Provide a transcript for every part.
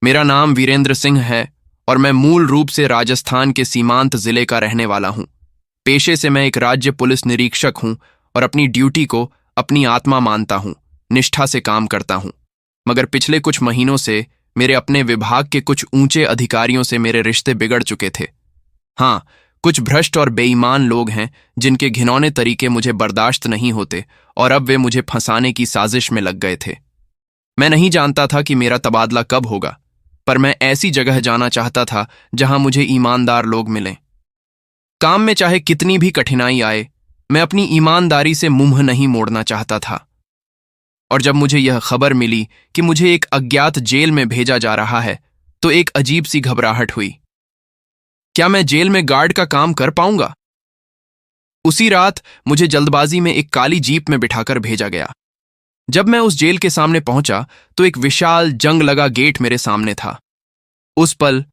मेरा नाम वीरेंद्र सिंह है और मैं मूल रूप से राजस्थान के सीमांत जिले का रहने वाला हूं। पेशे से मैं एक राज्य पुलिस निरीक्षक हूं और अपनी ड्यूटी को अपनी आत्मा मानता हूं, निष्ठा से काम करता हूं। मगर पिछले कुछ महीनों से मेरे अपने विभाग के कुछ ऊंचे अधिकारियों से मेरे रिश्ते बिगड़ चुके थे। हाँ, कुछ भ्रष्ट और बेईमान लोग हैं जिनके घिनौने तरीके मुझे बर्दाश्त नहीं होते और अब वे मुझे फंसाने की साजिश में लग गए थे। मैं नहीं जानता था कि मेरा तबादला कब होगा, पर मैं ऐसी जगह जाना चाहता था जहां मुझे ईमानदार लोग मिलें। काम में चाहे कितनी भी कठिनाई आए, मैं अपनी ईमानदारी से मुंह नहीं मोड़ना चाहता था। और जब मुझे यह खबर मिली कि मुझे एक अज्ञात जेल में भेजा जा रहा है, तो एक अजीब सी घबराहट हुई। क्या मैं जेल में गार्ड का काम कर पाऊंगा? उसी रात मुझे जल्दबाजी में एक काली जीप में बिठाकर भेजा गया। जब मैं उस जेल के सामने पहुंचा तो एक विशाल जंग लगा गेट मेरे सामने था। उस पल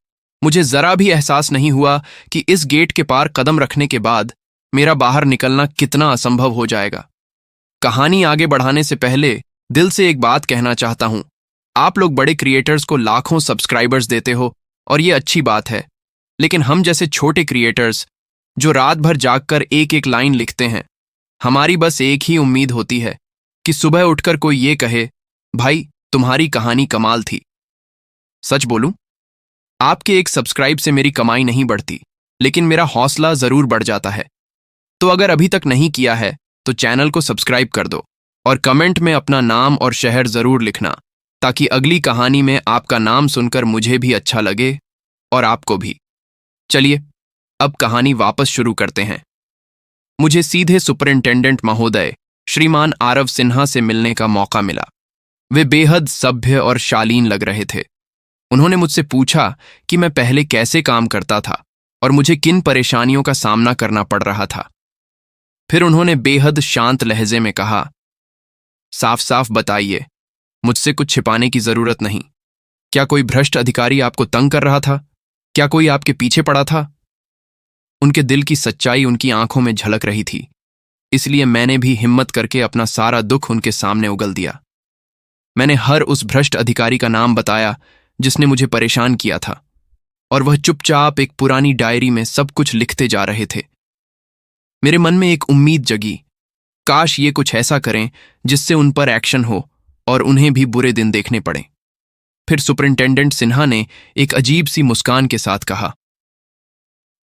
मुझे जरा भी एहसास नहीं हुआ कि इस गेट के पार कदम रखने के बाद मेरा बाहर निकलना कितना असंभव हो जाएगा। कहानी आगे बढ़ाने से पहले दिल से एक बात कहना चाहता हूं। आप लोग बड़े क्रिएटर्स को लाखों सब्सक्राइबर्स देते हो और ये अच्छी बात है, लेकिन हम जैसे छोटे क्रिएटर्स जो रात भर जागकर एक एक लाइन लिखते हैं, हमारी बस एक ही उम्मीद होती है कि सुबह उठकर कोई ये कहे, भाई तुम्हारी कहानी कमाल थी। सच बोलूं, आपके एक सब्सक्राइब से मेरी कमाई नहीं बढ़ती, लेकिन मेरा हौसला जरूर बढ़ जाता है। तो अगर अभी तक नहीं किया है तो चैनल को सब्सक्राइब कर दो और कमेंट में अपना नाम और शहर जरूर लिखना, ताकि अगली कहानी में आपका नाम सुनकर मुझे भी अच्छा लगे और आपको भी। चलिए अब कहानी वापस शुरू करते हैं। मुझे सीधे सुपरिंटेंडेंट महोदय श्रीमान आरव सिन्हा से मिलने का मौका मिला। वे बेहद सभ्य और शालीन लग रहे थे। उन्होंने मुझसे पूछा कि मैं पहले कैसे काम करता था और मुझे किन परेशानियों का सामना करना पड़ रहा था। फिर उन्होंने बेहद शांत लहजे में कहा, साफ साफ बताइए, मुझसे कुछ छिपाने की जरूरत नहीं। क्या कोई भ्रष्ट अधिकारी आपको तंग कर रहा था? क्या कोई आपके पीछे पड़ा था? उनके दिल की सच्चाई उनकी आंखों में झलक रही थी, इसलिए मैंने भी हिम्मत करके अपना सारा दुख उनके सामने उगल दिया। मैंने हर उस भ्रष्ट अधिकारी का नाम बताया जिसने मुझे परेशान किया था, और वह चुपचाप एक पुरानी डायरी में सब कुछ लिखते जा रहे थे। मेरे मन में एक उम्मीद जगी, काश ये कुछ ऐसा करें जिससे उन पर एक्शन हो और उन्हें भी बुरे दिन देखने पड़े। फिर सुपरिंटेंडेंट सिन्हा ने एक अजीब सी मुस्कान के साथ कहा,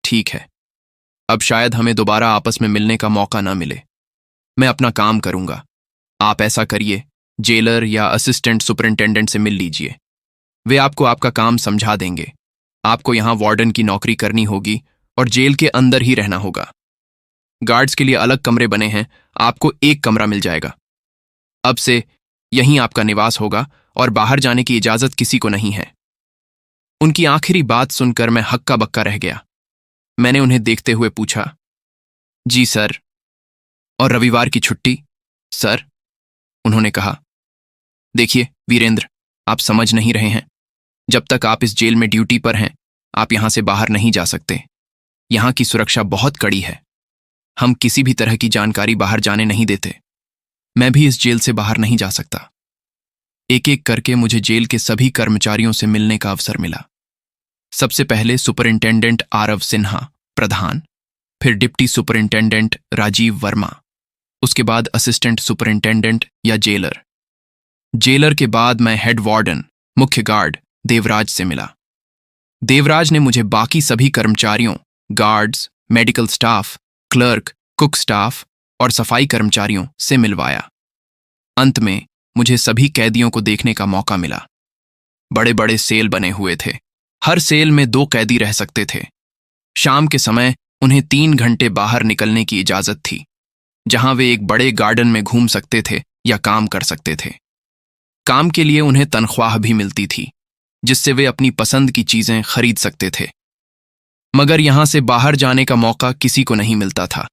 ठीक है, अब शायद हमें दोबारा आपस में मिलने का मौका ना मिले। मैं अपना काम करूंगा। आप ऐसा करिए, जेलर या असिस्टेंट सुपरिंटेंडेंट से मिल लीजिए। वे आपको आपका काम समझा देंगे। आपको यहां वार्डन की नौकरी करनी होगी और जेल के अंदर ही रहना होगा। गार्ड्स के लिए अलग कमरे बने हैं, आपको एक कमरा मिल जाएगा। अब से यहीं आपका निवास होगा और बाहर जाने की इजाजत किसी को नहीं है। उनकी आखिरी बात सुनकर मैं हक्का बक्का रह गया। मैंने उन्हें देखते हुए पूछा, जी सर, और रविवार की छुट्टी सर? उन्होंने कहा, देखिए वीरेंद्र, आप समझ नहीं रहे हैं। जब तक आप इस जेल में ड्यूटी पर हैं, आप यहां से बाहर नहीं जा सकते। यहां की सुरक्षा बहुत कड़ी है। हम किसी भी तरह की जानकारी बाहर जाने नहीं देते। मैं भी इस जेल से बाहर नहीं जा सकता। एक एक करके मुझे जेल के सभी कर्मचारियों से मिलने का अवसर मिला। सबसे पहले सुपरिंटेंडेंट आरव सिन्हा प्रधान, फिर डिप्टी सुपरिंटेंडेंट राजीव वर्मा, उसके बाद असिस्टेंट सुपरिंटेंडेंट या जेलर। जेलर के बाद मैं हेड वार्डन मुख्य गार्ड देवराज से मिला। देवराज ने मुझे बाकी सभी कर्मचारियों, guards, medical staff, clerk, cook staff और सफाई कर्मचारियों से मिलवाया। अंत में मुझे सभी कैदियों को देखने का मौका मिला। बड़े बड़े सेल बने हुए थे। हर सेल में 2 कैदी रह सकते थे। शाम के समय उन्हें 3 घंटे बाहर निकलने की इजाजत थी, जहां वे एक बड़े गार्डन में घूम सकते थे या काम कर सकते थे। काम के लिए उन्हें तनख्वाह भी मिलती थी, जिससे वे अपनी पसंद की चीजें खरीद सकते थे। मगर यहां से बाहर जाने का मौका किसी को नहीं मिलता था।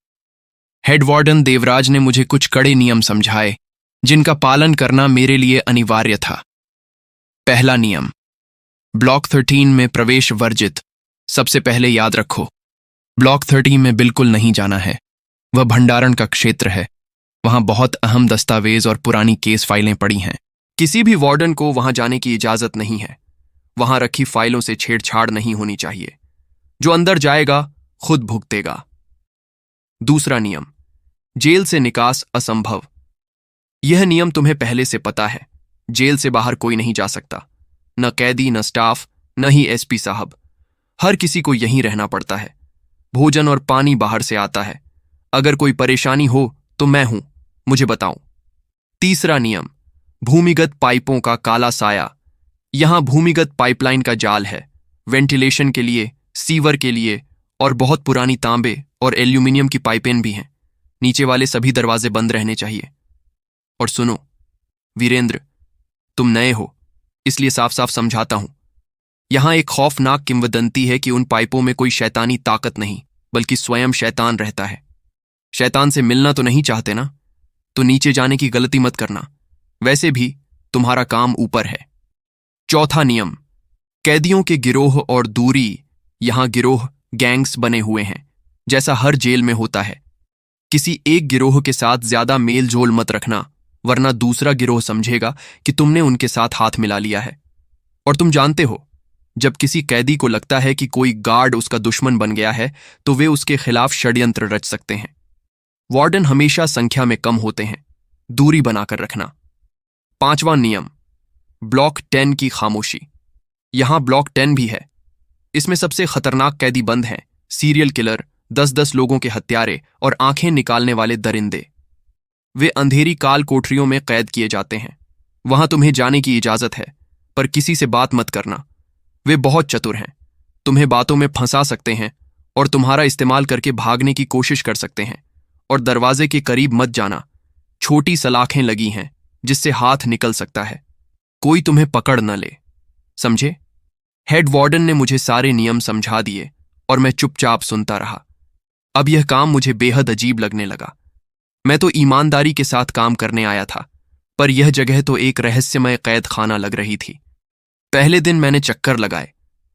हेड वार्डन देवराज ने मुझे कुछ कड़े नियम समझाए, जिनका पालन करना मेरे लिए अनिवार्य था। पहला नियम, ब्लॉक 13 में प्रवेश वर्जित। सबसे पहले याद रखो, ब्लॉक 13 में बिल्कुल नहीं जाना है। वह भंडारण का क्षेत्र है। वहां बहुत अहम दस्तावेज और पुरानी केस फाइलें पड़ी हैं। किसी भी वार्डन को वहां जाने की इजाजत नहीं है। वहां रखी फाइलों से छेड़छाड़ नहीं होनी चाहिए। जो अंदर जाएगा खुद भुगतेगा। दूसरा नियम, जेल से निकास असंभव। यह नियम तुम्हें पहले से पता है। जेल से बाहर कोई नहीं जा सकता, न कैदी, न स्टाफ, न ही एसपी साहब। हर किसी को यहीं रहना पड़ता है। भोजन और पानी बाहर से आता है। अगर कोई परेशानी हो तो मैं हूं, मुझे बताओ। तीसरा नियम, भूमिगत पाइपों का काला साया। यहां भूमिगत पाइपलाइन का जाल है, वेंटिलेशन के लिए, सीवर के लिए, और बहुत पुरानी तांबे और एल्यूमिनियम की पाइपें भी हैं। नीचे वाले सभी दरवाजे बंद रहने चाहिए। और सुनो वीरेंद्र, तुम नए हो इसलिए साफ साफ समझाता हूं। यहां एक खौफनाक किंवदंती है कि उन पाइपों में कोई शैतानी ताकत नहीं, बल्कि स्वयं शैतान रहता है। शैतान से मिलना तो नहीं चाहते ना? तो नीचे जाने की गलती मत करना। वैसे भी तुम्हारा काम ऊपर है। चौथा नियम, कैदियों के गिरोह और दूरी। यहां गिरोह, गैंग्स बने हुए हैं, जैसा हर जेल में होता है। किसी एक गिरोह के साथ ज्यादा मेल जोल मत रखना, वरना दूसरा गिरोह समझेगा कि तुमने उनके साथ हाथ मिला लिया है। और तुम जानते हो, जब किसी कैदी को लगता है कि कोई गार्ड उसका दुश्मन बन गया है, तो वे उसके खिलाफ षड्यंत्र रच सकते हैं। वार्डन हमेशा संख्या में कम होते हैं। दूरी बनाकर रखना। पांचवां नियम, ब्लॉक 10 की खामोशी। यहां ब्लॉक 10 भी है। इसमें सबसे खतरनाक कैदी बंद हैं, सीरियल किलर, 10-10 लोगों के हत्यारे और आंखें निकालने वाले दरिंदे। वे अंधेरी काल कोठरियों में कैद किए जाते हैं। वहां तुम्हें जाने की इजाजत है, पर किसी से बात मत करना। वे बहुत चतुर हैं, तुम्हें बातों में फंसा सकते हैं और तुम्हारा इस्तेमाल करके भागने की कोशिश कर सकते हैं। और दरवाजे के करीब मत जाना। छोटी सलाखें लगी हैं जिससे हाथ निकल सकता है। कोई तुम्हें पकड़ न ले, समझे? हेड वार्डन ने मुझे सारे नियम समझा दिए और मैं चुपचाप सुनता रहा। अब यह काम मुझे बेहद अजीब लगने लगा। मैं तो ईमानदारी के साथ काम करने आया था, पर यह जगह तो एक रहस्यमय कैद खाना लग रही थी। पहले दिन मैंने चक्कर लगाए।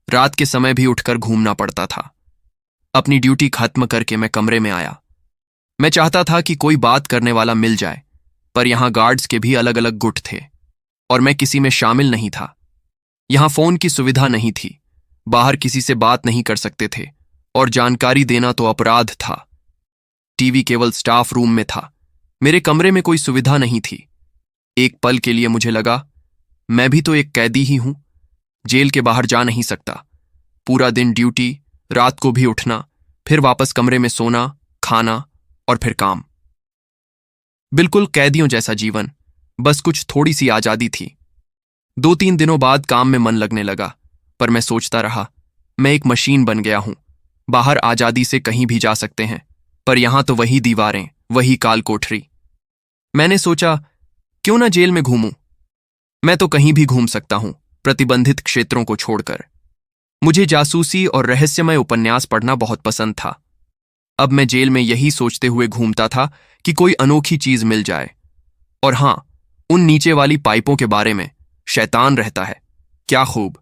रात के समय भी उठकर घूमना पड़ता था। अपनी ड्यूटी खत्म करके मैं कमरे में आया। मैं चाहता था कि कोई बात करने वाला मिल जाए, पर यहां गार्ड्स के भी अलग अलग गुट थे और मैं किसी में शामिल नहीं था। यहां फोन की सुविधा नहीं थी, बाहर किसी से बात नहीं कर सकते थे और जानकारी देना तो अपराध था। टीवी केवल स्टाफ रूम में था। मेरे कमरे में कोई सुविधा नहीं थी। एक पल के लिए मुझे लगा मैं भी तो एक कैदी ही हूं, जेल के बाहर जा नहीं सकता। पूरा दिन ड्यूटी, रात को भी उठना, फिर वापस कमरे में सोना, खाना और फिर काम। बिल्कुल कैदियों जैसा जीवन, बस कुछ थोड़ी सी आजादी थी। 2-3 दिनों बाद काम में मन लगने लगा, पर मैं सोचता रहा, मैं एक मशीन बन गया हूं। बाहर आजादी से कहीं भी जा सकते हैं, पर यहां तो वही दीवारें, वही काल कोठरी। मैंने सोचा, क्यों ना जेल में घूमूं? मैं तो कहीं भी घूम सकता हूं, प्रतिबंधित क्षेत्रों को छोड़कर। मुझे जासूसी और रहस्यमय उपन्यास पढ़ना बहुत पसंद था। अब मैं जेल में यही सोचते हुए घूमता था कि कोई अनोखी चीज मिल जाए। और हां, उन नीचे वाली पाइपों के बारे में, शैतान रहता है। क्या खूब!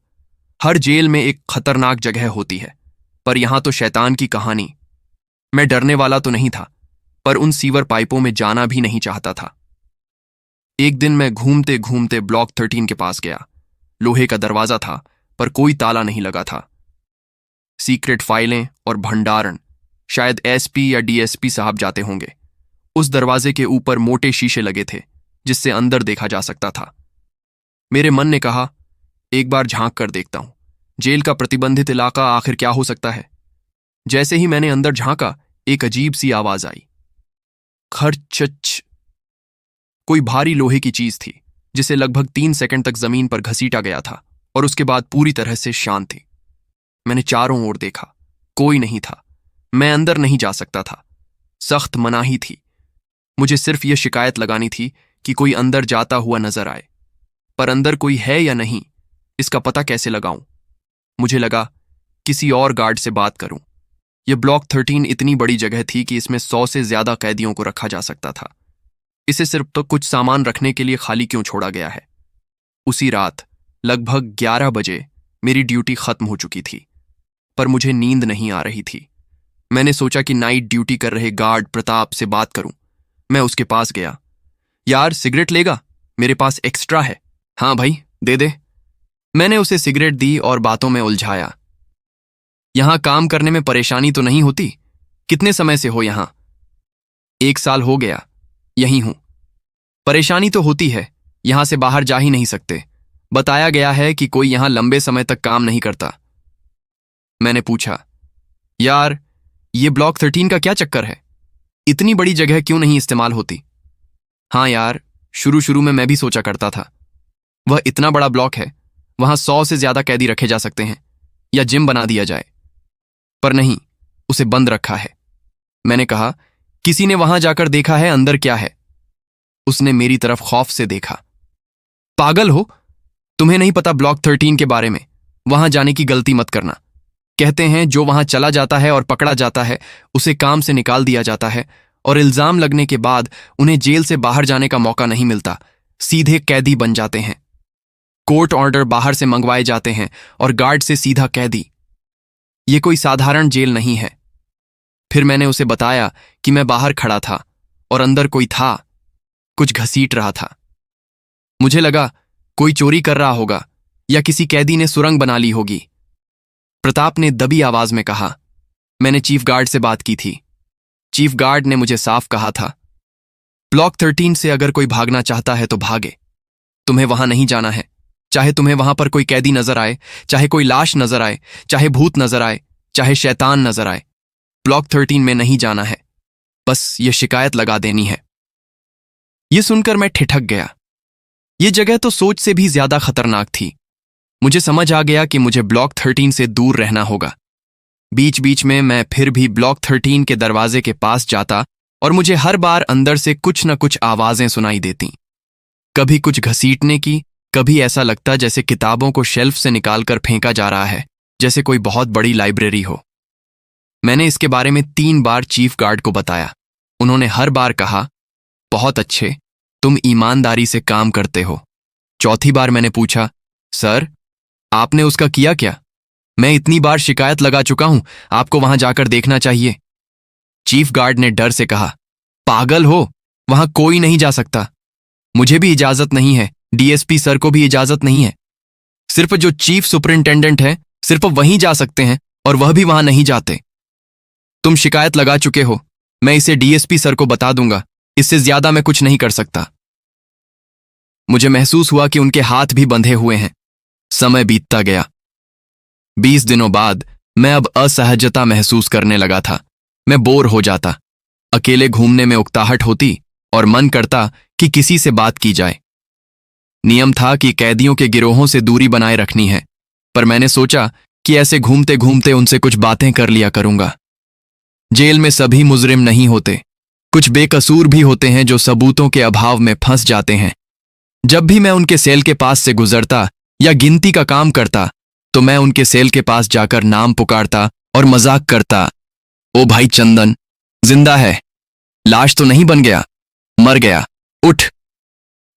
हर जेल में एक खतरनाक जगह होती है, पर यहां तो शैतान की कहानी। मैं डरने वाला तो नहीं था, पर उन सीवर पाइपों में जाना भी नहीं चाहता था। एक दिन मैं घूमते घूमते ब्लॉक 13 के पास गया। लोहे का दरवाजा था, पर कोई ताला नहीं लगा था। सीक्रेट फाइलें और भंडारण, शायद एसपी या डीएसपी साहब जाते होंगे। उस दरवाजे के ऊपर मोटे शीशे लगे थे, जिससे अंदर देखा जा सकता था। मेरे मन ने कहा, एक बार झांक कर देखता हूं, जेल का प्रतिबंधित इलाका आखिर क्या हो सकता है। जैसे ही मैंने अंदर झांका, एक अजीब सी आवाज आई, खर्चच। कोई भारी लोहे की चीज थी, जिसे लगभग 3 सेकंड तक जमीन पर घसीटा गया था और उसके बाद पूरी तरह से शांत थी। मैंने चारों ओर देखा, कोई नहीं था। मैं अंदर नहीं जा सकता था, सख्त मनाही थी। मुझे सिर्फ यह शिकायत लगानी थी कि कोई अंदर जाता हुआ नजर आए, पर अंदर कोई है या नहीं, इसका पता कैसे लगाऊं? मुझे लगा किसी और गार्ड से बात करूं। यह ब्लॉक 13 इतनी बड़ी जगह थी कि इसमें 100 से ज्यादा कैदियों को रखा जा सकता था। इसे सिर्फ तो कुछ सामान रखने के लिए खाली क्यों छोड़ा गया है? उसी रात लगभग 11 बजे मेरी ड्यूटी खत्म हो चुकी थी, पर मुझे नींद नहीं आ रही थी। मैंने सोचा कि नाइट ड्यूटी कर रहे गार्ड प्रताप से बात करूं। मैं उसके पास गया। यार, सिगरेट लेगा? मेरे पास एक्स्ट्रा है। हाँ भाई, दे दे। मैंने उसे सिगरेट दी और बातों में उलझाया। यहां काम करने में परेशानी तो नहीं होती? कितने समय से हो यहां? 1 साल हो गया, यहीं हूं। परेशानी तो होती है, यहां से बाहर जा ही नहीं सकते। बताया गया है कि कोई यहां लंबे समय तक काम नहीं करता। मैंने पूछा, यार, ये ब्लॉक 13 का क्या चक्कर है? इतनी बड़ी जगह क्यों नहीं इस्तेमाल होती? हाँ यार, शुरू शुरू में मैं भी सोचा करता था, वह इतना बड़ा ब्लॉक है, वहां 100 से ज्यादा कैदी रखे जा सकते हैं या जिम बना दिया जाए, पर नहीं, उसे बंद रखा है। मैंने कहा, किसी ने वहां जाकर देखा है अंदर क्या है? उसने मेरी तरफ खौफ से देखा। पागल हो, तुम्हें नहीं पता ब्लॉक 13 के बारे में? वहां जाने की गलती मत करना। कहते हैं जो वहां चला जाता है और पकड़ा जाता है उसे काम से निकाल दिया जाता है, और इल्जाम लगने के बाद उन्हें जेल से बाहर जाने का मौका नहीं मिलता, सीधे कैदी बन जाते हैं। कोर्ट ऑर्डर बाहर से मंगवाए जाते हैं और गार्ड से सीधा कैदी। ये कोई साधारण जेल नहीं है। फिर मैंने उसे बताया कि मैं बाहर खड़ा था और अंदर कोई था, कुछ घसीट रहा था। मुझे लगा कोई चोरी कर रहा होगा या किसी कैदी ने सुरंग बना ली होगी। प्रताप ने दबी आवाज में कहा। मैंने चीफ गार्ड से बात की थी। चीफ गार्ड ने मुझे साफ कहा था, ब्लॉक 13 से अगर कोई भागना चाहता है तो भागे, तुम्हें वहां नहीं जाना है। चाहे तुम्हें वहां पर कोई कैदी नजर आए, चाहे कोई लाश नजर आए, चाहे भूत नजर आए, चाहे शैतान नजर आए, ब्लॉक 13 में नहीं जाना है। बस ये शिकायत लगा देनी है। ये सुनकर मैं ठिठक गया। ये जगह तो सोच से भी ज्यादा खतरनाक थी। मुझे समझ आ गया कि मुझे ब्लॉक 13 से दूर रहना होगा। बीच बीच में मैं फिर भी ब्लॉक 13 के दरवाजे के पास जाता और मुझे हर बार अंदर से कुछ न कुछ आवाजें सुनाई देती। कभी कुछ घसीटने की, कभी ऐसा लगता जैसे किताबों को शेल्फ से निकालकर फेंका जा रहा है, जैसे कोई बहुत बड़ी लाइब्रेरी हो। मैंने इसके बारे में 3 बार चीफ गार्ड को बताया। उन्होंने हर बार कहा, बहुत अच्छे, तुम ईमानदारी से काम करते हो। चौथी बार मैंने पूछा, सर, आपने उसका किया क्या? मैं इतनी बार शिकायत लगा चुका हूं, आपको वहां जाकर देखना चाहिए। चीफ गार्ड ने डर से कहा, पागल हो, वहां कोई नहीं जा सकता। मुझे भी इजाजत नहीं है, डीएसपी सर को भी इजाजत नहीं है। सिर्फ जो चीफ सुपरिंटेंडेंट है, सिर्फ वहीं जा सकते हैं, और वह भी वहां नहीं जाते। तुम शिकायत लगा चुके हो, मैं इसे डीएसपी सर को बता दूंगा। इससे ज्यादा मैं कुछ नहीं कर सकता। मुझे महसूस हुआ कि उनके हाथ भी बंधे हुए हैं। समय बीतता गया। 20 दिनों बाद मैं अब असहजता महसूस करने लगा था। मैं बोर हो जाता, अकेले घूमने में उकताहट होती और मन करता कि किसी से बात की जाए। नियम था कि कैदियों के गिरोहों से दूरी बनाए रखनी है, पर मैंने सोचा कि ऐसे घूमते घूमते उनसे कुछ बातें कर लिया करूंगा। जेल में सभी मुजरिम नहीं होते, कुछ बेकसूर भी होते हैं जो सबूतों के अभाव में फंस जाते हैं। जब भी मैं उनके सेल के पास से गुजरता या गिनती का काम करता तो मैं उनके सेल के पास जाकर नाम पुकारता और मजाक करता, ओ भाई चंदन, जिंदा है, लाश तो नहीं बन गया, मर गया, उठ।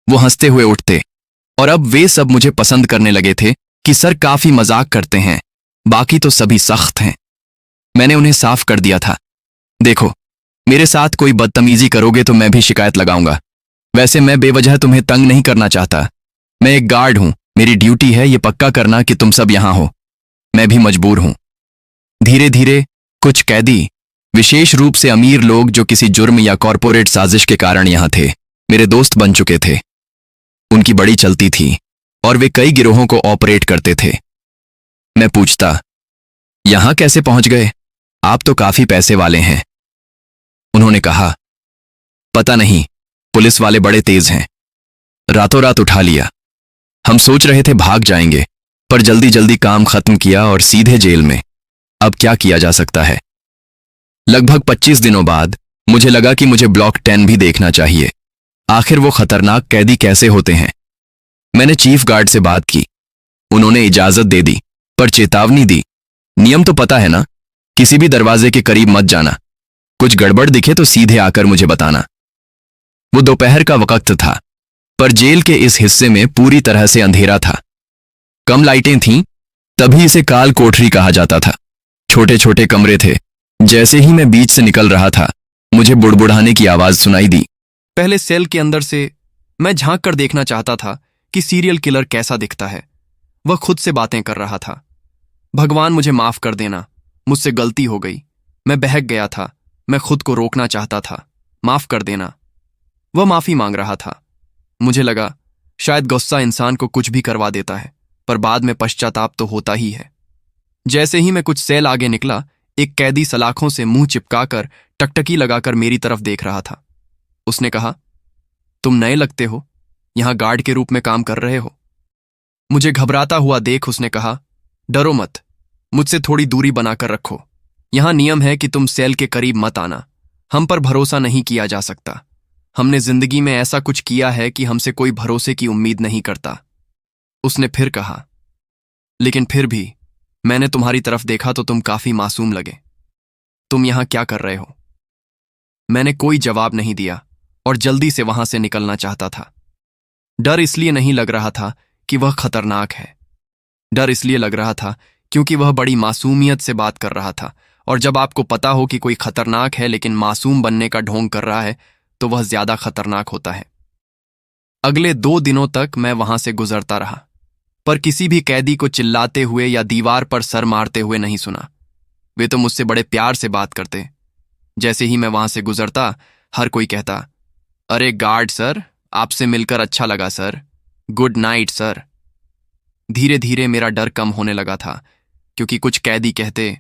वो हंसते हुए उठते, और अब वे सब मुझे पसंद करने लगे थे कि सर काफी मजाक करते हैं, बाकी तो सभी सख्त हैं। मैंने उन्हें साफ कर दिया था, देखो, मेरे साथ कोई बदतमीजी करोगे तो मैं भी शिकायत लगाऊंगा। वैसे मैं बेवजह तुम्हें तंग नहीं करना चाहता। मैं एक गार्ड हूं, मेरी ड्यूटी है ये पक्का करना कि तुम सब यहां हो। मैं भी मजबूर हूं। धीरे धीरे कुछ कैदी, विशेष रूप से अमीर लोग जो किसी जुर्म या कॉरपोरेट साजिश के कारण यहां थे, मेरे दोस्त बन चुके थे। उनकी बड़ी चलती थी और वे कई गिरोहों को ऑपरेट करते थे। मैं पूछता, यहां कैसे पहुंच गए? आप तो काफी पैसे वाले हैं। उन्होंने कहा, पता नहीं, पुलिस वाले बड़े तेज हैं, रातों रात उठा लिया। हम सोच रहे थे भाग जाएंगे, पर जल्दी जल्दी काम खत्म किया और सीधे जेल में। अब क्या किया जा सकता है? लगभग 25 दिनों बाद मुझे लगा कि मुझे ब्लॉक 10 भी देखना चाहिए। आखिर वो खतरनाक कैदी कैसे होते हैं। मैंने चीफ गार्ड से बात की। उन्होंने इजाजत दे दी, पर चेतावनी दी, नियम तो पता है ना, किसी भी दरवाजे के करीब मत जाना। कुछ गड़बड़ दिखे तो सीधे आकर मुझे बताना। वो दोपहर का वक्त था, पर जेल के इस हिस्से में पूरी तरह से अंधेरा था। कम लाइटें थीं, तभी इसे काल कोठरी कहा जाता था। छोटे छोटे कमरे थे। जैसे ही मैं बीच से निकल रहा था, मुझे बुड़बुड़ाने की आवाज सुनाई दी। पहले सेल के अंदर से मैं झांक कर देखना चाहता था कि सीरियल किलर कैसा दिखता है। वह खुद से बातें कर रहा था। भगवान मुझे माफ कर देना, मुझसे गलती हो गई, मैं बहक गया था, मैं खुद को रोकना चाहता था, माफ कर देना। वह माफी मांग रहा था। मुझे लगा शायद गुस्सा इंसान को कुछ भी करवा देता है, पर बाद में पश्चाताप तो होता ही है। जैसे ही मैं कुछ सेल आगे निकला, एक कैदी सलाखों से मुंह चिपकाकर टकटकी लगाकर मेरी तरफ देख रहा था। उसने कहा, तुम नए लगते हो, यहां गार्ड के रूप में काम कर रहे हो। मुझे घबराता हुआ देख उसने कहा, डरो मत, मुझसे थोड़ी दूरी बनाकर रखो। यहां नियम है कि तुम सेल के करीब मत आना। हम पर भरोसा नहीं किया जा सकता। हमने जिंदगी में ऐसा कुछ किया है कि हमसे कोई भरोसे की उम्मीद नहीं करता। उसने फिर कहा, लेकिन फिर भी मैंने तुम्हारी तरफ देखा तो तुम काफी मासूम लगे। तुम यहां क्या कर रहे हो? मैंने कोई जवाब नहीं दिया और जल्दी से वहां से निकलना चाहता था। डर इसलिए नहीं लग रहा था कि वह खतरनाक है। डर इसलिए लग रहा था क्योंकि वह बड़ी मासूमियत से बात कर रहा था, और जब आपको पता हो कि कोई खतरनाक है लेकिन मासूम बनने का ढोंग कर रहा है तो वह ज्यादा खतरनाक होता है। अगले 2 दिनों तक मैं वहां से गुजरता रहा, पर किसी भी कैदी को चिल्लाते हुए या दीवार पर सर मारते हुए नहीं सुना। वे तो मुझसे बड़े प्यार से बात करते। जैसे ही मैं वहां से गुजरता, हर कोई कहता, अरे गार्ड सर, आपसे मिलकर अच्छा लगा सर, गुड नाइट सर। धीरे धीरे मेरा डर कम होने लगा था, क्योंकि कुछ कैदी कहते,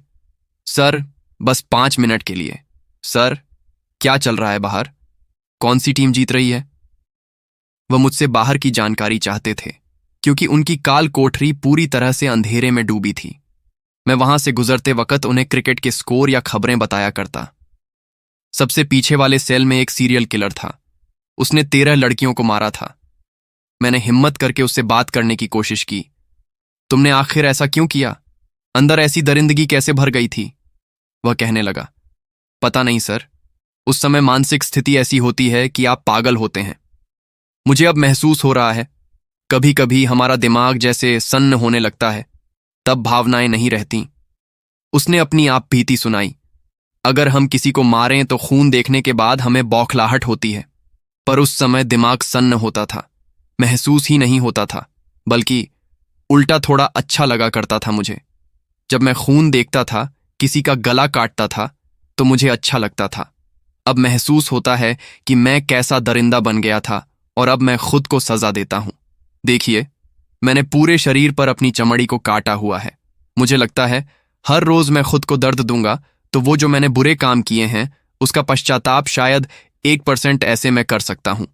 सर बस 5 मिनट के लिए। सर, क्या चल रहा है बाहर? कौन सी टीम जीत रही है? वह मुझसे बाहर की जानकारी चाहते थे, क्योंकि उनकी काल कोठरी पूरी तरह से अंधेरे में डूबी थी। मैं वहां से गुजरते वक्त उन्हें क्रिकेट के स्कोर या खबरें बताया करता। सबसे पीछे वाले सेल में एक सीरियल किलर था। उसने 13 लड़कियों को मारा था। मैंने हिम्मत करके उससे बात करने की कोशिश की। तुमने आखिर ऐसा क्यों किया? अंदर ऐसी दरिंदगी कैसे भर गई थी? वह कहने लगा, पता नहीं सर, उस समय मानसिक स्थिति ऐसी होती है कि आप पागल होते हैं। मुझे अब महसूस हो रहा है, कभी कभी हमारा दिमाग जैसे सन्न होने लगता है, तब भावनाएं नहीं रहती। उसने अपनी आप बीती सुनाई। अगर हम किसी को मारें तो खून देखने के बाद हमें बौखलाहट होती है, पर उस समय दिमाग सन्न होता था, महसूस ही नहीं होता था, बल्कि उल्टा थोड़ा अच्छा लगा करता था मुझे। जब मैं खून देखता था, किसी का गला काटता था, तो मुझे अच्छा लगता था। अब महसूस होता है कि मैं कैसा दरिंदा बन गया था, और अब मैं खुद को सजा देता हूं। देखिए, मैंने पूरे शरीर पर अपनी चमड़ी को काटा हुआ है। मुझे लगता है हर रोज मैं खुद को दर्द दूंगा तो वो जो मैंने बुरे काम किए हैं उसका पश्चाताप शायद 1% ऐसे मैं कर सकता हूं।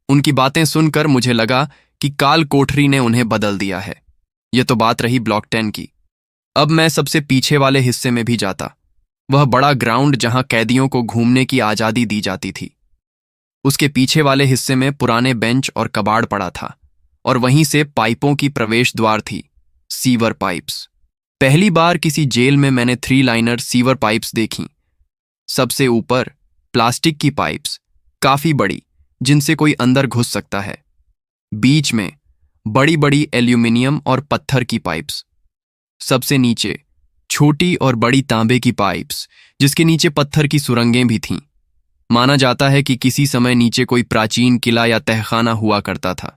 उनकी बातें सुनकर मुझे लगा कि काल कोठरी ने उन्हें बदल दिया है। यह तो बात रही ब्लॉक 10 की। अब मैं सबसे पीछे वाले हिस्से में भी जाता, वह बड़ा ग्राउंड जहां कैदियों को घूमने की आजादी दी जाती थी। उसके पीछे वाले हिस्से में पुराने बेंच और कबाड़ पड़ा था, और वहीं से पाइपों की प्रवेश द्वार थी, सीवर पाइप्स। पहली बार किसी जेल में मैंने 3 लाइनर सीवर पाइप्स देखी। सबसे ऊपर प्लास्टिक की पाइप्स, काफी बड़ी, जिनसे कोई अंदर घुस सकता है। बीच में बड़ी बड़ी एल्यूमिनियम और पत्थर की पाइप्स। सबसे नीचे छोटी और बड़ी तांबे की पाइप्स, जिसके नीचे पत्थर की सुरंगें भी थीं। माना जाता है कि किसी समय नीचे कोई प्राचीन किला या तहखाना हुआ करता था।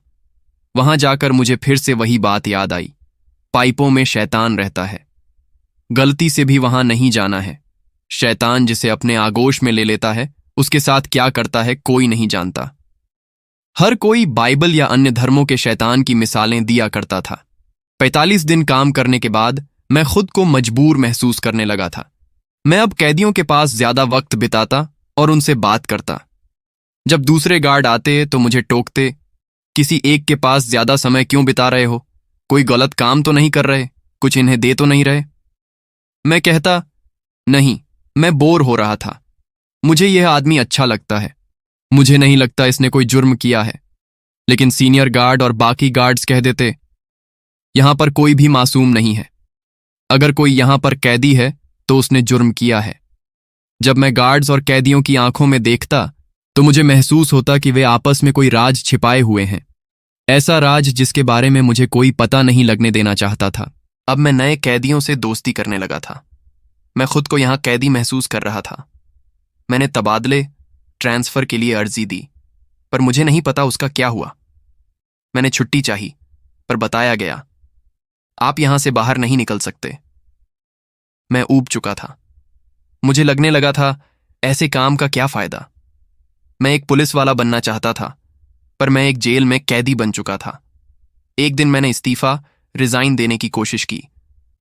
वहां जाकर मुझे फिर से वही बात याद आई, पाइपों में शैतान रहता है। गलती से भी वहां नहीं जाना है। शैतान जिसे अपने आगोश में ले लेता है, उसके साथ क्या करता है कोई नहीं जानता। हर कोई बाइबल या अन्य धर्मों के शैतान की मिसालें दिया करता था। 45 दिन काम करने के बाद मैं खुद को मजबूर महसूस करने लगा था। मैं अब कैदियों के पास ज्यादा वक्त बिताता और उनसे बात करता। जब दूसरे गार्ड आते तो मुझे टोकते, किसी एक के पास ज्यादा समय क्यों बिता रहे हो? कोई गलत काम तो नहीं कर रहे? कुछ इन्हें दे तो नहीं रहे? मैं कहता, नहीं, मैं बोर हो रहा था। मुझे यह आदमी अच्छा लगता है। मुझे नहीं लगता इसने कोई जुर्म किया है। लेकिन सीनियर गार्ड और बाकी गार्ड्स कह देते, यहां पर कोई भी मासूम नहीं है। अगर कोई यहां पर कैदी है तो उसने जुर्म किया है। जब मैं गार्ड्स और कैदियों की आंखों में देखता तो मुझे महसूस होता कि वे आपस में कोई राज छिपाए हुए हैं, ऐसा राज जिसके बारे में मुझे कोई पता नहीं लगने देना चाहता था। अब मैं नए कैदियों से दोस्ती करने लगा था। मैं खुद को यहां कैदी महसूस कर रहा था। मैंने तबादले, ट्रांसफर के लिए अर्जी दी, पर मुझे नहीं पता उसका क्या हुआ। मैंने छुट्टी चाही, पर बताया गया, आप यहां से बाहर नहीं निकल सकते। मैं ऊब चुका था। मुझे लगने लगा था, ऐसे काम का क्या फायदा। मैं एक पुलिस वाला बनना चाहता था, पर मैं एक जेल में कैदी बन चुका था। एक दिन मैंने इस्तीफा, रिजाइन देने की कोशिश की,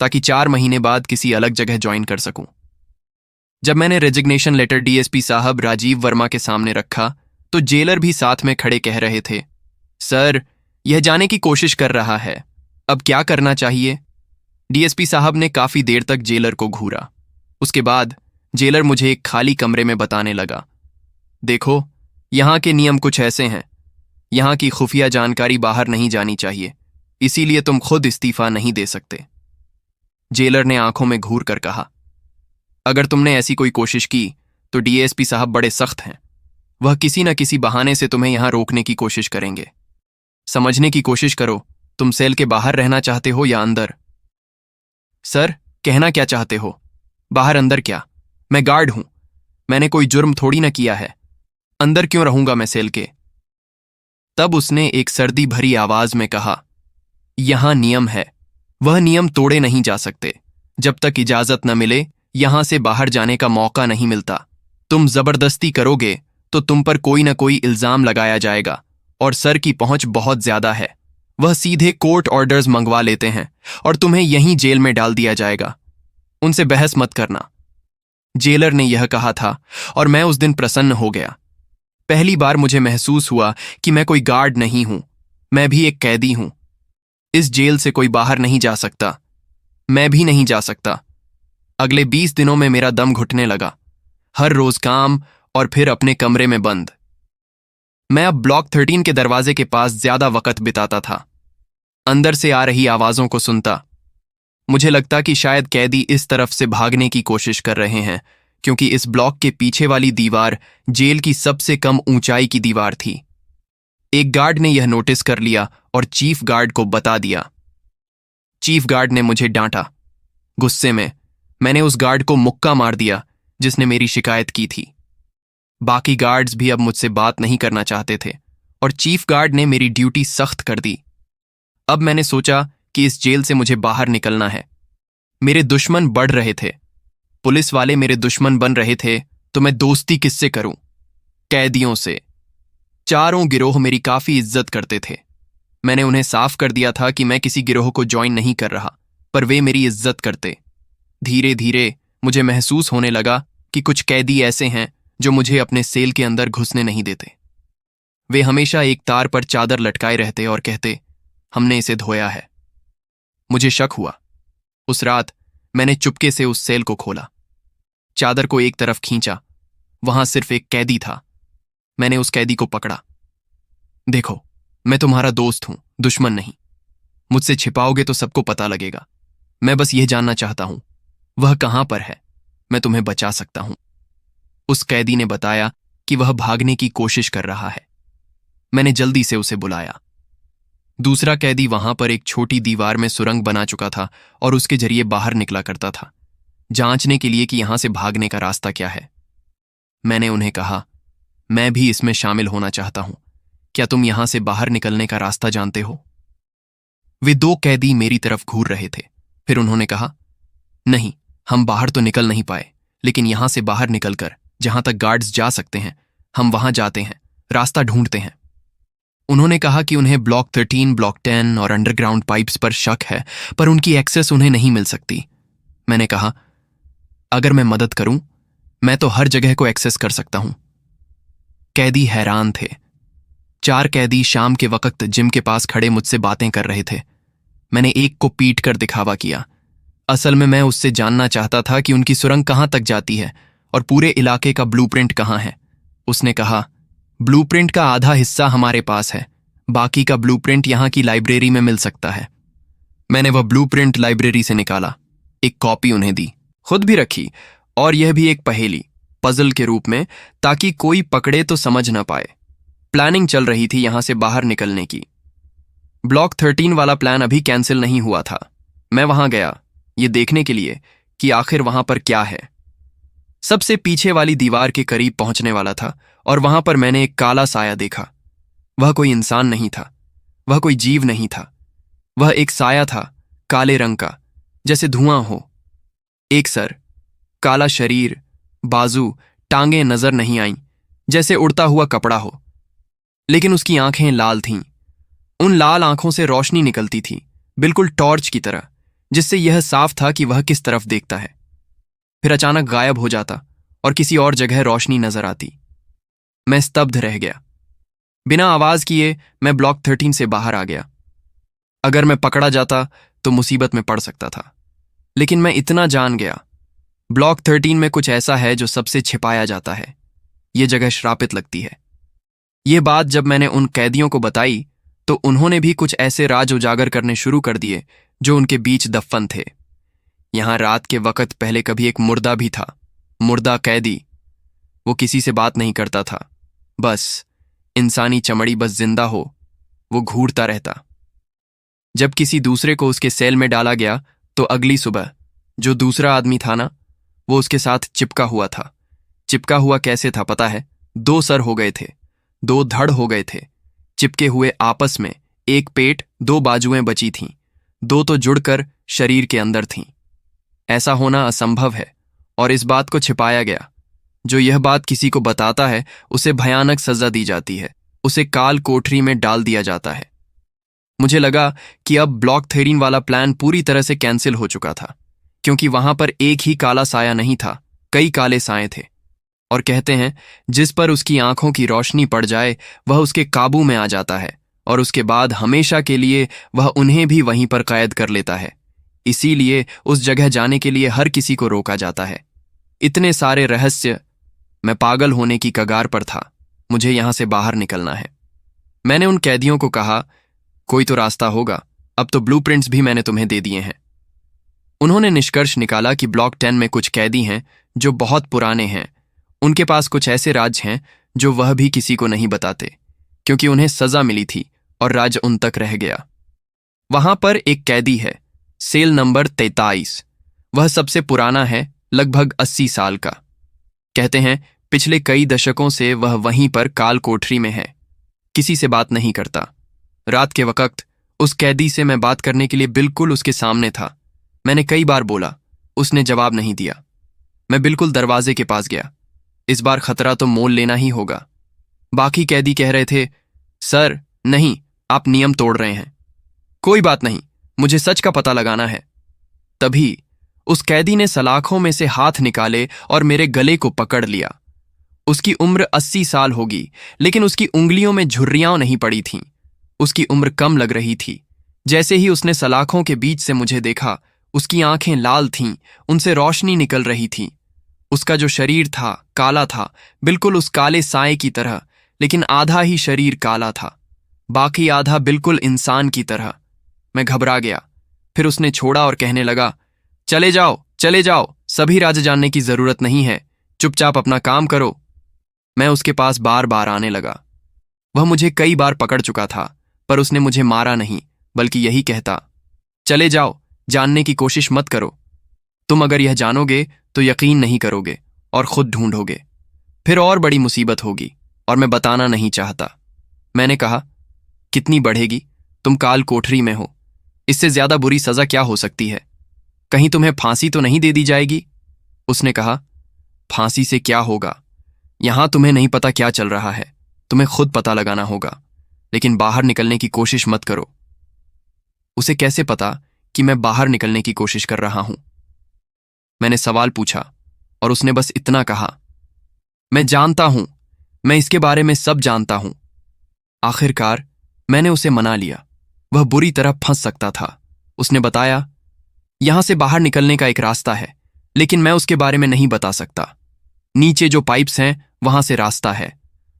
ताकि 4 महीने बाद किसी अलग जगह ज्वाइन कर सकूं। जब मैंने रेजिग्नेशन लेटर डीएसपी साहब राजीव वर्मा के सामने रखा, तो जेलर भी साथ में खड़े कह रहे थे, सर, यह जाने की कोशिश कर रहा है, अब क्या करना चाहिए? डीएसपी साहब ने काफी देर तक जेलर को घूरा। उसके बाद जेलर मुझे एक खाली कमरे में बताने लगा, देखो, यहां के नियम कुछ ऐसे हैं, यहां की खुफिया जानकारी बाहर नहीं जानी चाहिए, इसीलिए तुम खुद इस्तीफा नहीं दे सकते। जेलर ने आंखों में घूर कर कहा, अगर तुमने ऐसी कोई कोशिश की तो डीएसपी साहब बड़े सख्त हैं। वह किसी न किसी बहाने से तुम्हें यहां रोकने की कोशिश करेंगे। समझने की कोशिश करो, तुम सेल के बाहर रहना चाहते हो या अंदर? सर, कहना क्या चाहते हो? बाहर अंदर क्या? मैं गार्ड हूं, मैंने कोई जुर्म थोड़ी ना किया है। अंदर क्यों रहूंगा मैं सेल के? तब उसने एक सर्दी भरी आवाज में कहा, यहां नियम है, वह नियम तोड़े नहीं जा सकते। जब तक इजाजत न मिले यहां से बाहर जाने का मौका नहीं मिलता। तुम जबरदस्ती करोगे तो तुम पर कोई न कोई इल्जाम लगाया जाएगा, और सर की पहुंच बहुत ज्यादा है। वह सीधे कोर्ट ऑर्डर्स मंगवा लेते हैं और तुम्हें यहीं जेल में डाल दिया जाएगा। उनसे बहस मत करना। जेलर ने यह कहा था और मैं उस दिन प्रसन्न हो गया। पहली बार मुझे महसूस हुआ कि मैं कोई गार्ड नहीं हूं, मैं भी एक कैदी हूं। इस जेल से कोई बाहर नहीं जा सकता, मैं भी नहीं जा सकता। अगले 20 दिनों में मेरा दम घुटने लगा, हर रोज काम और फिर अपने कमरे में बंद। मैं अब ब्लॉक 13 के दरवाजे के पास ज्यादा वक्त बिताता था, अंदर से आ रही आवाजों को सुनता। मुझे लगता कि शायद कैदी इस तरफ से भागने की कोशिश कर रहे हैं, क्योंकि इस ब्लॉक के पीछे वाली दीवार जेल की सबसे कम ऊंचाई की दीवार थी। एक गार्ड ने यह नोटिस कर लिया और चीफ गार्ड को बता दिया। चीफ गार्ड ने मुझे डांटा। गुस्से में मैंने उस गार्ड को मुक्का मार दिया जिसने मेरी शिकायत की थी। बाकी गार्ड्स भी अब मुझसे बात नहीं करना चाहते थे और चीफ गार्ड ने मेरी ड्यूटी सख्त कर दी। अब मैंने सोचा कि इस जेल से मुझे बाहर निकलना है। मेरे दुश्मन बढ़ रहे थे, पुलिस वाले मेरे दुश्मन बन रहे थे, तो मैं दोस्ती किससे करूं? कैदियों से। चारों गिरोह मेरी काफी इज्जत करते थे। मैंने उन्हें साफ कर दिया था कि मैं किसी गिरोह को ज्वाइन नहीं कर रहा, पर वे मेरी इज्जत करते। धीरे धीरे मुझे महसूस होने लगा कि कुछ कैदी ऐसे हैं जो मुझे अपने सेल के अंदर घुसने नहीं देते। वे हमेशा एक तार पर चादर लटकाए रहते और कहते, हमने इसे धोया है। मुझे शक हुआ। उस रात मैंने चुपके से उस सेल को खोला, चादर को एक तरफ खींचा। वहां सिर्फ एक कैदी था। मैंने उस कैदी को पकड़ा। देखो, मैं तुम्हारा दोस्त हूं, दुश्मन नहीं। मुझसे छिपाओगे तो सबको पता लगेगा। मैं बस यह जानना चाहता हूं, वह कहां पर है? मैं तुम्हें बचा सकता हूं। उस कैदी ने बताया कि वह भागने की कोशिश कर रहा है। मैंने जल्दी से उसे बुलाया। दूसरा कैदी वहां पर एक छोटी दीवार में सुरंग बना चुका था और उसके जरिए बाहर निकला करता था, जांचने के लिए कि यहां से भागने का रास्ता क्या है। मैंने उन्हें कहा, मैं भी इसमें शामिल होना चाहता हूं, क्या तुम यहां से बाहर निकलने का रास्ता जानते हो? वे 2 कैदी मेरी तरफ घूर रहे थे। फिर उन्होंने कहा, नहीं, हम बाहर तो निकल नहीं पाए, लेकिन यहां से बाहर निकलकर जहां तक गार्ड्स जा सकते हैं, हम वहां जाते हैं, रास्ता ढूंढते हैं। उन्होंने कहा कि उन्हें ब्लॉक 13, ब्लॉक 10 और अंडरग्राउंड पाइप्स पर शक है, पर उनकी एक्सेस उन्हें नहीं मिल सकती। मैंने कहा, अगर मैं मदद करूं, मैं तो हर जगह को एक्सेस कर सकता हूं। कैदी हैरान थे। 4 कैदी शाम के वक्त जिम के पास खड़े मुझसे बातें कर रहे थे। मैंने एक को पीट कर दिखावा किया। असल में मैं उससे जानना चाहता था कि उनकी सुरंग कहां तक जाती है और पूरे इलाके का ब्लूप्रिंट कहां है। उसने कहा, ब्लूप्रिंट का आधा हिस्सा हमारे पास है, बाकी का ब्लूप्रिंट यहां की लाइब्रेरी में मिल सकता है। मैंने वह ब्लूप्रिंट लाइब्रेरी से निकाला, एक कॉपी उन्हें दी, खुद भी रखी, और यह भी एक पहेली, पजल के रूप में, ताकि कोई पकड़े तो समझ न पाए। प्लानिंग चल रही थी यहां से बाहर निकलने की। ब्लॉक 13 वाला प्लान अभी कैंसिल नहीं हुआ था। मैं वहां गया ये देखने के लिए कि आखिर वहां पर क्या है। सबसे पीछे वाली दीवार के करीब पहुंचने वाला था और वहां पर मैंने एक काला साया देखा। वह कोई इंसान नहीं था, वह कोई जीव नहीं था, वह एक साया था काले रंग का, जैसे धुआं हो। एक सर, काला शरीर, बाजू, टांगें नजर नहीं आईं, जैसे उड़ता हुआ कपड़ा हो। लेकिन उसकी आंखें लाल थीं। उन लाल आंखों से रोशनी निकलती थी, बिल्कुल टॉर्च की तरह, जिससे यह साफ था कि वह किस तरफ देखता है। फिर अचानक गायब हो जाता और किसी और जगह रोशनी नजर आती। मैं स्तब्ध रह गया। बिना आवाज किए मैं ब्लॉक 13 से बाहर आ गया। अगर मैं पकड़ा जाता तो मुसीबत में पड़ सकता था, लेकिन मैं इतना जान गया, ब्लॉक 13 में कुछ ऐसा है जो सबसे छिपाया जाता है। ये जगह श्रापित लगती है। ये बात जब मैंने उन कैदियों को बताई तो उन्होंने भी कुछ ऐसे राज उजागर करने शुरू कर दिए जो उनके बीच दफन थे। यहां रात के वक्त पहले कभी एक मुर्दा भी था, मुर्दा कैदी। वो किसी से बात नहीं करता था, बस इंसानी चमड़ी बस जिंदा हो, वो घूरता रहता। जब किसी दूसरे को उसके सेल में डाला गया तो अगली सुबह जो दूसरा आदमी था ना, वो उसके साथ चिपका हुआ था। चिपका हुआ कैसे था पता है? 2 सर हो गए थे, 2 धड़ हो गए थे, चिपके हुए आपस में। एक पेट, 2 बाजुएं बची थीं, 2 तो जुड़कर शरीर के अंदर थीं। ऐसा होना असंभव है और इस बात को छिपाया गया। जो यह बात किसी को बताता है उसे भयानक सजा दी जाती है, उसे काल कोठरी में डाल दिया जाता है। मुझे लगा कि अब ब्लॉक 13 वाला प्लान पूरी तरह से कैंसिल हो चुका था, क्योंकि वहां पर एक ही काला साया नहीं था, कई काले साए थे। और कहते हैं जिस पर उसकी आंखों की रोशनी पड़ जाए वह उसके काबू में आ जाता है और उसके बाद हमेशा के लिए वह उन्हें भी वहीं पर कैद कर लेता है। इसीलिए उस जगह जाने के लिए हर किसी को रोका जाता है। इतने सारे रहस्य। मैं पागल होने की कगार पर था। मुझे यहां से बाहर निकलना है। मैंने उन कैदियों को कहा, कोई तो रास्ता होगा, अब तो ब्लूप्रिंट्स भी मैंने तुम्हें दे दिए हैं। उन्होंने निष्कर्ष निकाला कि ब्लॉक 10 में कुछ कैदी हैं जो बहुत पुराने हैं। उनके पास कुछ ऐसे राज हैं जो वह भी किसी को नहीं बताते, क्योंकि उन्हें सजा मिली थी और राज उन तक रह गया। वहां पर एक कैदी है, सेल नंबर 43। वह सबसे पुराना है, लगभग 80 साल का। कहते हैं पिछले कई दशकों से वह वहीं पर काल कोठरी में है, किसी से बात नहीं करता। रात के वक्त उस कैदी से मैं बात करने के लिए बिल्कुल उसके सामने था। मैंने कई बार बोला, उसने जवाब नहीं दिया। मैं बिल्कुल दरवाजे के पास गया। इस बार खतरा तो मोल लेना ही होगा। बाकी कैदी कह रहे थे, सर नहीं, आप नियम तोड़ रहे हैं। कोई बात नहीं, मुझे सच का पता लगाना है। तभी उस कैदी ने सलाखों में से हाथ निकाले और मेरे गले को पकड़ लिया। उसकी उम्र 80 साल होगी, लेकिन उसकी उंगलियों में झुर्रियां नहीं पड़ी थीं। उसकी उम्र कम लग रही थी। जैसे ही उसने सलाखों के बीच से मुझे देखा, उसकी आंखें लाल थीं, उनसे रोशनी निकल रही थी। उसका जो शरीर था काला था, बिल्कुल उस काले साए की तरह, लेकिन आधा ही शरीर काला था, बाकी आधा बिल्कुल इंसान की तरह। मैं घबरा गया। फिर उसने छोड़ा और कहने लगा, चले जाओ, चले जाओ, सभी राज जानने की जरूरत नहीं है, चुपचाप अपना काम करो। मैं उसके पास बार बार आने लगा। वह मुझे कई बार पकड़ चुका था, पर उसने मुझे मारा नहीं, बल्कि यही कहता, चले जाओ, जानने की कोशिश मत करो। तुम अगर यह जानोगे तो यकीन नहीं करोगे और खुद ढूंढोगे, फिर और बड़ी मुसीबत होगी, और मैं बताना नहीं चाहता। मैंने कहा, कितनी बढ़ेगी? तुम काल कोठरी में हो, इससे ज्यादा बुरी सजा क्या हो सकती है? कहीं तुम्हें फांसी तो नहीं दे दी जाएगी? उसने कहा, फांसी से क्या होगा? यहां तुम्हें नहीं पता क्या चल रहा है, तुम्हें खुद पता लगाना होगा, लेकिन बाहर निकलने की कोशिश मत करो। उसे कैसे पता कि मैं बाहर निकलने की कोशिश कर रहा हूं? मैंने सवाल पूछा और उसने बस इतना कहा, मैं जानता हूं, मैं इसके बारे में सब जानता हूं। आखिरकार मैंने उसे मना लिया। वह बुरी तरह फंस सकता था। उसने बताया, यहां से बाहर निकलने का एक रास्ता है, लेकिन मैं उसके बारे में नहीं बता सकता। नीचे जो पाइप्स हैं वहां से रास्ता है।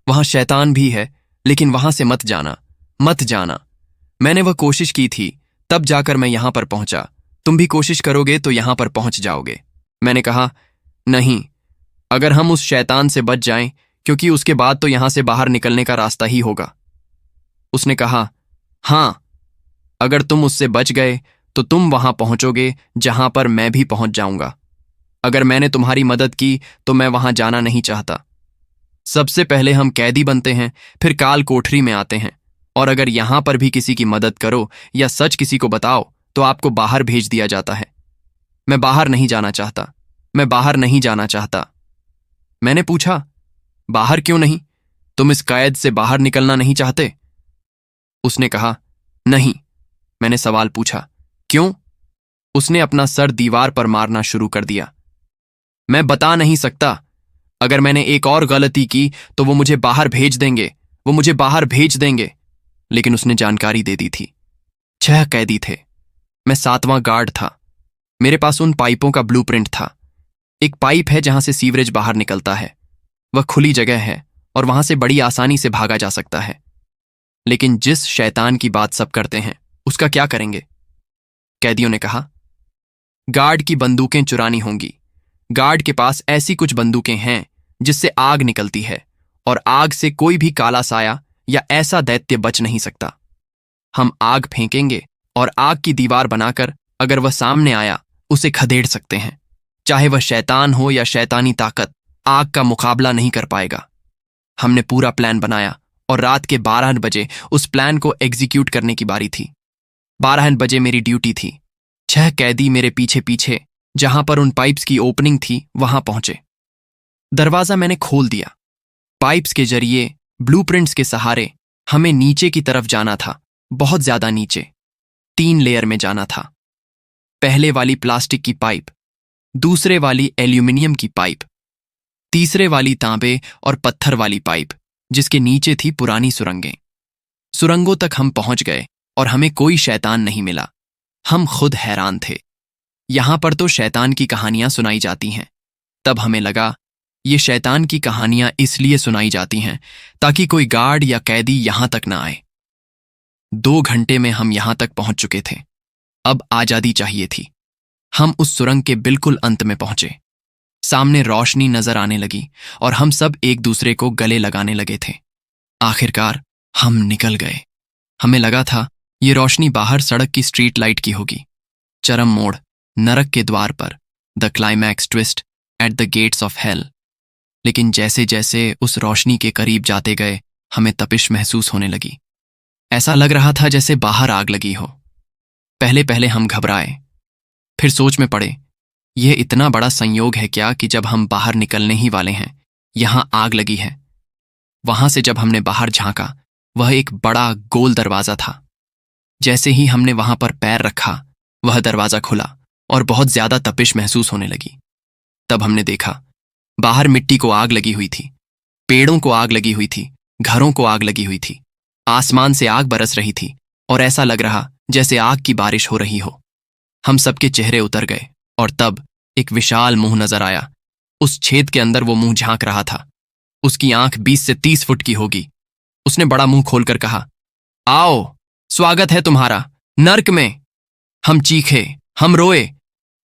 वहां शैतान भी है, लेकिन वहां से मत जाना, मत जाना। मैंने वह कोशिश की थी, तब जाकर मैं यहां पर पहुंचा। तुम भी कोशिश करोगे तो यहां पर पहुंच जाओगे। मैंने कहा, नहीं, अगर हम उस शैतान से बच जाएं, क्योंकि उसके बाद तो यहां से बाहर निकलने का रास्ता ही होगा। उसने कहा, हां, अगर तुम उससे बच गए तो तुम वहां पहुंचोगे जहां पर मैं भी पहुंच जाऊंगा। अगर मैंने तुम्हारी मदद की तो मैं वहां जाना नहीं चाहता। सबसे पहले हम कैदी बनते हैं, फिर काल कोठरी में आते हैं, और अगर यहां पर भी किसी की मदद करो या सच किसी को बताओ तो आपको बाहर भेज दिया जाता है। मैं बाहर नहीं जाना चाहता, मैं बाहर नहीं जाना चाहता। मैंने पूछा, बाहर क्यों नहीं? तुम इस कैद से बाहर निकलना नहीं चाहते? उसने कहा, नहीं। मैंने सवाल पूछा, क्यों? उसने अपना सर दीवार पर मारना शुरू कर दिया। मैं बता नहीं सकता। अगर मैंने एक और गलती की तो वो मुझे बाहर भेज देंगे, वो मुझे बाहर भेज देंगे। लेकिन उसने जानकारी दे दी थी। 6 कैदी थे, मैं 7वां गार्ड था। मेरे पास उन पाइपों का ब्लूप्रिंट था। एक पाइप है जहां से सीवरेज बाहर निकलता है। वह खुली जगह है और वहां से बड़ी आसानी से भागा जा सकता है। लेकिन जिस शैतान की बात सब करते हैं, उसका क्या करेंगे? कैदियों ने कहा, गार्ड की बंदूकें चुरानी होंगी। गार्ड के पास ऐसी कुछ बंदूकें हैं जिससे आग निकलती है, और आग से कोई भी काला साया या ऐसा दैत्य बच नहीं सकता। हम आग फेंकेंगे और आग की दीवार बनाकर अगर वह सामने आया, उसे खदेड़ सकते हैं। चाहे वह शैतान हो या शैतानी ताकत, आग का मुकाबला नहीं कर पाएगा। हमने पूरा प्लान बनाया और रात के 12 बजे उस प्लान को एग्जीक्यूट करने की बारी थी। 12 बजे मेरी ड्यूटी थी। 6 कैदी मेरे पीछे पीछे जहां पर उन पाइप्स की ओपनिंग थी वहां पहुंचे। दरवाजा मैंने खोल दिया। पाइप्स के जरिए ब्लूप्रिंट्स के सहारे हमें नीचे की तरफ जाना था, बहुत ज्यादा नीचे। 3 लेयर में जाना था। पहले वाली प्लास्टिक की पाइप, दूसरे वाली एल्यूमिनियम की पाइप, तीसरे वाली तांबे और पत्थर वाली पाइप, जिसके नीचे थी पुरानी सुरंगें। सुरंगों तक हम पहुंच गए और हमें कोई शैतान नहीं मिला। हम खुद हैरान थे। यहां पर तो शैतान की कहानियां सुनाई जाती हैं। तब हमें लगा, ये शैतान की कहानियां इसलिए सुनाई जाती हैं ताकि कोई गार्ड या कैदी यहां तक ना आए। 2 घंटे में हम यहां तक पहुंच चुके थे। अब आजादी चाहिए थी। हम उस सुरंग के बिल्कुल अंत में पहुंचे। सामने रोशनी नजर आने लगी और हम सब एक दूसरे को गले लगाने लगे थे। आखिरकार हम निकल गए। हमें लगा था ये रोशनी बाहर सड़क की स्ट्रीट लाइट की होगी। चरम मोड़, नरक के द्वार पर, the climax twist at the gates of hell. लेकिन जैसे जैसे उस रोशनी के करीब जाते गए, हमें तपिश महसूस होने लगी। ऐसा लग रहा था जैसे बाहर आग लगी हो। पहले पहले हम घबराए, फिर सोच में पड़े, यह इतना बड़ा संयोग है क्या कि जब हम बाहर निकलने ही वाले हैं, यहां आग लगी है। वहां से जब हमने बाहर झांका, वह एक बड़ा गोल दरवाजा था। जैसे ही हमने वहां पर पैर रखा, वह दरवाजा खुला और बहुत ज्यादा तपिश महसूस होने लगी। तब हमने देखा, बाहर मिट्टी को आग लगी हुई थी, पेड़ों को आग लगी हुई थी, घरों को आग लगी हुई थी, आसमान से आग बरस रही थी और ऐसा लग रहा जैसे आग की बारिश हो रही हो। हम सबके चेहरे उतर गए और तब एक विशाल मुंह नजर आया। उस छेद के अंदर वो मुंह झांक रहा था। उसकी आंख 20 से 30 फुट की होगी। उसने बड़ा मुंह खोलकर कहा, आओ, स्वागत है तुम्हारा नर्क में। हम चीखे, हम रोए,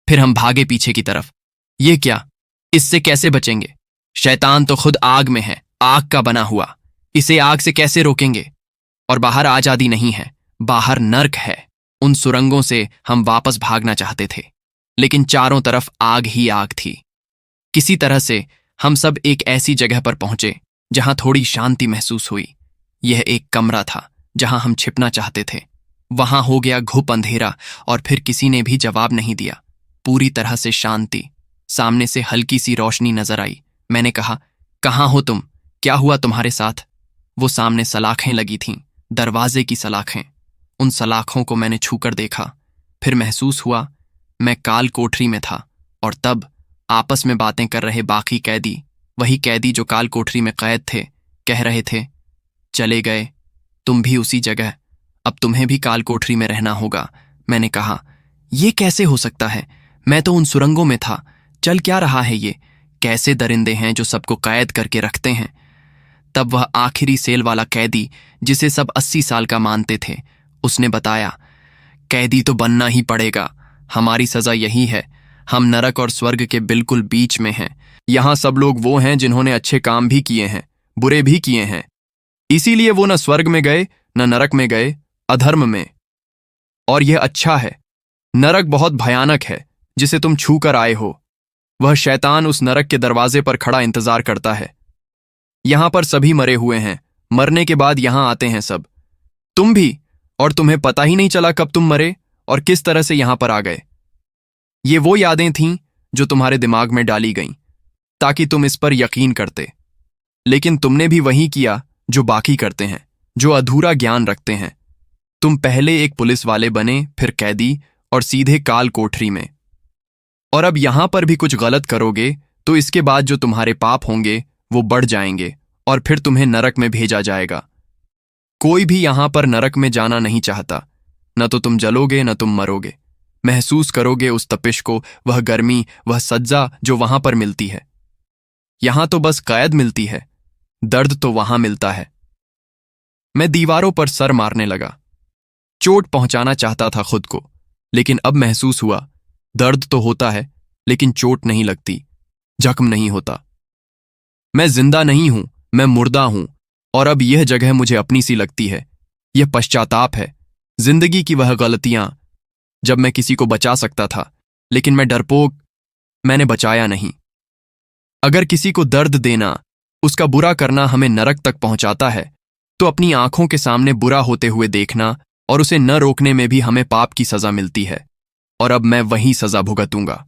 फिर हम भागे पीछे की तरफ। ये क्या, इससे कैसे बचेंगे? शैतान तो खुद आग में है, आग का बना हुआ। इसे आग से कैसे रोकेंगे? और बाहर आजादी नहीं है, बाहर नर्क है। उन सुरंगों से हम वापस भागना चाहते थे, लेकिन चारों तरफ आग ही आग थी। किसी तरह से हम सब एक ऐसी जगह पर पहुंचे जहां थोड़ी शांति महसूस हुई। यह एक कमरा था जहां हम छिपना चाहते थे। वहां हो गया घुप अंधेरा और फिर किसी ने भी जवाब नहीं दिया। पूरी तरह से शांति। सामने से हल्की सी रोशनी नजर आई। मैंने कहा, कहाँ हो तुम? क्या हुआ तुम्हारे साथ? वो सामने सलाखें लगी थीं, दरवाजे की सलाखें। उन सलाखों को मैंने छूकर देखा। फिर महसूस हुआ मैं काल कोठरी में था। और तब आपस में बातें कर रहे बाकी कैदी, वही कैदी जो काल कोठरी में कैद थे, कह रहे थे, चले गए, तुम भी उसी जगह, अब तुम्हें भी काल कोठरी में रहना होगा। मैंने कहा, ये कैसे हो सकता है? मैं तो उन सुरंगों में था। चल क्या रहा है ये? कैसे दरिंदे हैं जो सबको कैद करके रखते हैं? तब वह आखिरी सेल वाला कैदी, जिसे सब 80 साल का मानते थे, उसने बताया, कैदी तो बनना ही पड़ेगा। हमारी सजा यही है। हम नरक और स्वर्ग के बिल्कुल बीच में हैं। यहां सब लोग वो हैं जिन्होंने अच्छे काम भी किए हैं, बुरे भी किए हैं। इसीलिए वो न स्वर्ग में गए न नरक में गए, अधर्म में। और यह अच्छा है। नरक बहुत भयानक है, जिसे तुम छू कर आए हो। वह शैतान उस नरक के दरवाजे पर खड़ा इंतजार करता है। यहां पर सभी मरे हुए हैं, मरने के बाद यहां आते हैं सब। तुम भी, और तुम्हें पता ही नहीं चला कब तुम मरे और किस तरह से यहां पर आ गए। ये वो यादें थीं जो तुम्हारे दिमाग में डाली गईं ताकि तुम इस पर यकीन करते, लेकिन तुमने भी वही किया जो बाकी करते हैं, जो अधूरा ज्ञान रखते हैं। तुम पहले एक पुलिस वाले बने, फिर कैदी और सीधे काल कोठरी में। और अब यहां पर भी कुछ गलत करोगे तो इसके बाद जो तुम्हारे पाप होंगे वो बढ़ जाएंगे और फिर तुम्हें नरक में भेजा जाएगा। कोई भी यहां पर नरक में जाना नहीं चाहता। न तो तुम जलोगे न तुम मरोगे। महसूस करोगे उस तपिश को, वह गर्मी, वह सज्जा जो वहां पर मिलती है। यहां तो बस कैद मिलती है, दर्द तो वहां मिलता है। मैं दीवारों पर सर मारने लगा। चोट पहुंचाना चाहता था खुद को, लेकिन अब महसूस हुआ दर्द तो होता है लेकिन चोट नहीं लगती, जख्म नहीं होता। मैं जिंदा नहीं हूं, मैं मुर्दा हूं, और अब यह जगह मुझे अपनी सी लगती है। यह पश्चाताप है, जिंदगी की वह गलतियां जब मैं किसी को बचा सकता था, लेकिन मैं डरपोक, मैंने बचाया नहीं। अगर किसी को दर्द देना, उसका बुरा करना हमें नरक तक पहुंचाता है, तो अपनी आंखों के सामने बुरा होते हुए देखना और उसे न रोकने में भी हमें पाप की सजा मिलती है, और अब मैं वही सजा भुगतूंगा।